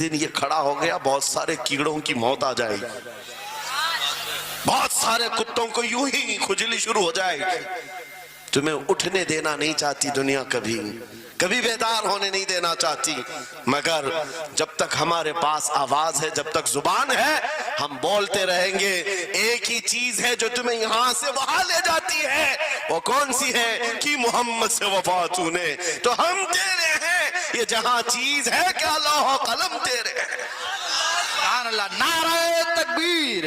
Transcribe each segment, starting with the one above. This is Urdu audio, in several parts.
دن یہ کھڑا ہو گیا بہت سارے کیڑوں کی موت آ جائے گی، بہت سارے کتوں کو یوں ہی کھجلی شروع ہو جائے گی. تمہیں اٹھنے دینا نہیں چاہتی دنیا، کبھی بیدار ہونے نہیں دینا چاہتی، مگر جب تک ہمارے پاس آواز ہے، جب تک زبان ہے، ہم بولتے رہیں گے. ایک ہی چیز ہے جو تمہیں یہاں سے وہاں لے جاتی ہے، وہ کون سی ہے؟ کہ محمد سے وفا تونے تو ہم تیرے ہیں. یہ جہاں چیز ہے کہ لوح و قلم تیرے ہیں. سبحان اللہ. نعرہ تکبیر،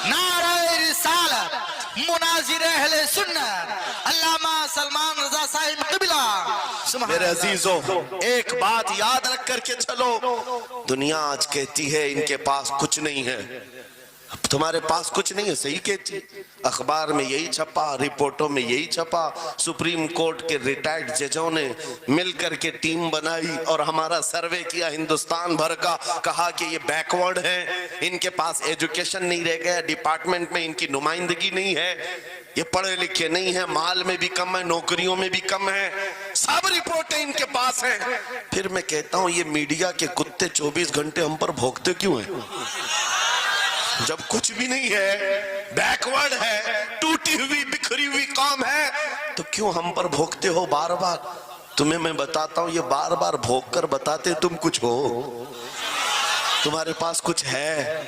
نعرہ رسالت، مناظر اہل سنت علامہ سلمان رضا صاحب قبلہ. میرے عزیزو، ایک بات یاد رکھ کر کے چلو، دنیا آج کہتی ہے ان کے پاس کچھ نہیں ہے. تمہارے پاس کچھ نہیں ہے، صحیح کہتی. اخبار میں یہی چھپا، رپورٹوں میں یہی چھپا. سپریم کورٹ کے ریٹائرڈ ججوں نے مل کر کے ٹیم بنائی اور ہمارا سروے کیا ہندوستان بھر کا، کہا کہ یہ بیکورڈ ہیں، ان کے پاس ایجوکیشن نہیں رہ گیا، ڈپارٹمنٹ میں ان کی نمائندگی نہیں ہے، یہ پڑھے لکھے نہیں ہیں، مال میں بھی کم ہے، نوکریوں میں بھی کم ہے، سب رپورٹیں ان کے پاس ہیں. پھر میں کہتا ہوں یہ میڈیا کے کتے 24 گھنٹے ہم پر بھونکتے کیوں ہیں؟ جب کچھ بھی نہیں ہے، بیکورڈ ہے، ٹوٹی ہوئی بکھری ہوئی قوم ہے، تو کیوں ہم پر بھونکتے ہو بار بار؟ تمہیں میں بتاتا ہوں، یہ بار بار بھونک کر بتاتے تم کچھ ہو، تمہارے پاس کچھ ہے،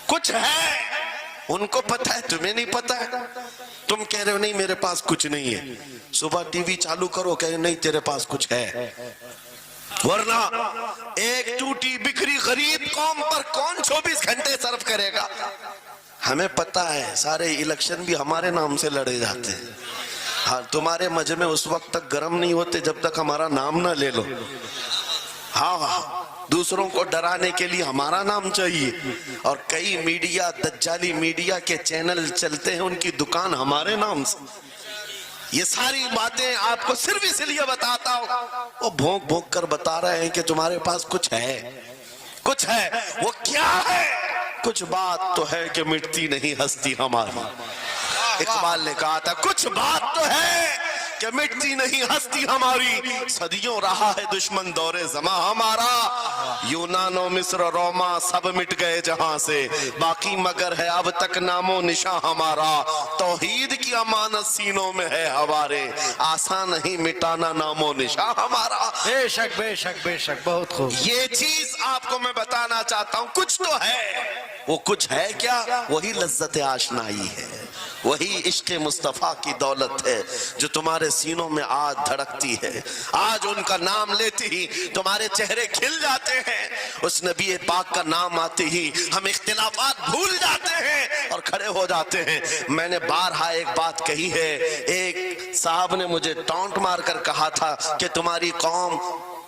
کچھ ہے. ان کو پتا ہے، تمہیں نہیں پتا ہے. تم کہہ رہے ہو نہیں میرے پاس کچھ نہیں ہے، صبح ٹی وی چالو کرو کہے نہیں تیرے پاس کچھ ہے. ورنہ ایک ٹوٹی بکھری غریب قوم پر کون 24 گھنٹے صرف کرے گا؟ ہمیں پتہ ہے سارے الیکشن بھی ہمارے نام سے لڑے جاتے ہیں. ہاں، تمہارے مجمع اس وقت تک گرم نہیں ہوتے جب تک ہمارا نام نہ لے لو. ہاں، دوسروں کو ڈرانے کے لیے ہمارا نام چاہیے. اور کئی میڈیا، دجالی میڈیا کے چینل چلتے ہیں، ان کی دکان ہمارے نام سے. یہ ساری باتیں آپ کو صرف اس لیے بتاتا ہوں، وہ بھونک بھونک کر بتا رہے ہیں کہ تمہارے پاس کچھ ہے، کچھ ہے. وہ کیا ہے؟ کچھ بات تو ہے کہ مٹتی نہیں ہستی ہماری. اقبال نے کہا تھا کچھ بات تو ہے کہ مٹتی نہیں ہستی ہماری. صدیوں رہا ہے دشمن دور زماں ہمارا، یونان و مصر و روما سب مٹ گئے جہاں سے، باقی مگر ہے اب تک نام و نشاں ہمارا. توحید کی امانت سینوں میں ہے ہمارے، آسان نہیں مٹانا نام و نشاں ہمارا. بے شک بے شک بے شک، بہت خوب. یہ چیز آپ کو میں بتانا چاہتا ہوں، کچھ تو ہے. وہ کچھ ہے کیا؟ وہی لذت آشنائی ہے، وہی عشق مصطفیٰ کی دولت ہے جو تمہارے سینوں میں آج دھڑکتی ہے. آج ان کا نام لیتے ہی تمہارے چہرے کھل جاتے ہیں، اس نبی پاک کا نام آتے ہی ہم اختلافات بھول جاتے ہیں اور کھڑے ہو جاتے ہیں. میں نے بارہا ایک بات کہی ہے، ایک صاحب نے مجھے ٹونٹ مار کر کہا تھا کہ تمہاری قوم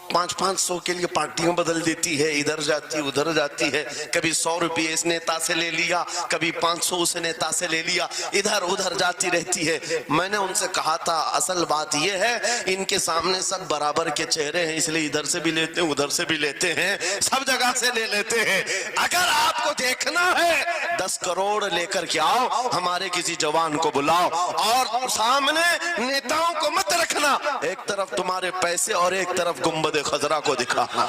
500 کے لیے پارٹیوں بدل دیتی ہے، ادھر جاتی ادھر جاتی ہے، کبھی 100 روپے اس نیتا سے لے لیا، کبھی 500 اس نیتا سے لے لیا، ادھر ادھر جاتی رہتی ہے. میں نے ان سے کہا تھا اصل بات یہ ہے ان کے سامنے سب برابر کے چہرے ہیں، اس لیے ادھر سے بھی لیتے ہیں ادھر سے بھی لیتے ہیں، سب جگہ سے لے لیتے ہیں. اگر آپ کو دیکھنا ہے 10 کروڑ لے کر کے آؤ، ہمارے کسی جوان کو بلاؤ اور سامنے نیتاؤں کو مت رکھنا، ایک طرف تمہارے پیسے اور ایک طرف گنبد خضرا کو دکھانا،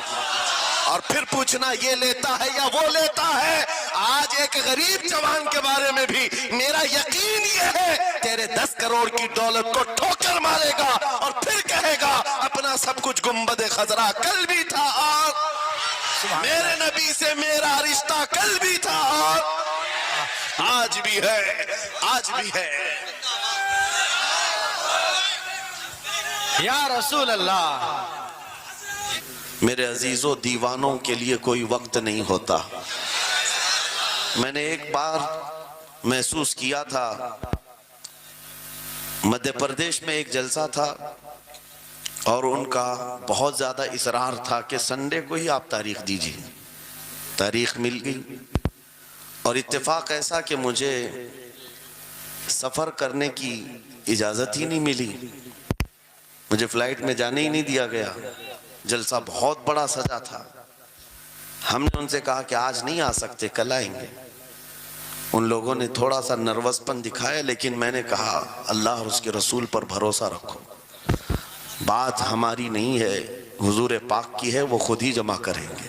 اور پھر پوچھنا یہ لیتا ہے یا وہ لیتا ہے. آج ایک غریب جوان کے بارے میں بھی میرا یقین یہ ہے تیرے 10 کروڑ کی دولت کو ٹھوکر مارے گا اور پھر کہے گا اپنا سب کچھ گنبد خضرا کل بھی تھا اور میرے نبی سے میرا رشتہ کل بھی تھا اور آج بھی ہے، آج بھی ہے. یا رسول اللہ. میرے عزیزو، دیوانوں کے لیے کوئی وقت نہیں ہوتا. میں نے ایک بار محسوس کیا تھا، مدھیہ پردیش میں ایک جلسہ تھا اور ان کا بہت زیادہ اصرار تھا کہ سنڈے کو ہی آپ تاریخ دیجیے. تاریخ مل گئی اور اتفاق ایسا کہ مجھے سفر کرنے کی اجازت ہی نہیں ملی، مجھے فلائٹ میں جانے ہی نہیں دیا گیا. جلسہ بہت بڑا سجا تھا. ہم نے ان سے کہا کہ آج نہیں آ سکتے، کل آئیں گے. ان لوگوں نے تھوڑا سا نروس پن دکھایا، لیکن میں نے کہا اللہ اور اس کے رسول پر بھروسہ رکھو، بات ہماری نہیں ہے، حضور پاک کی ہے، وہ خود ہی جمع کریں گے.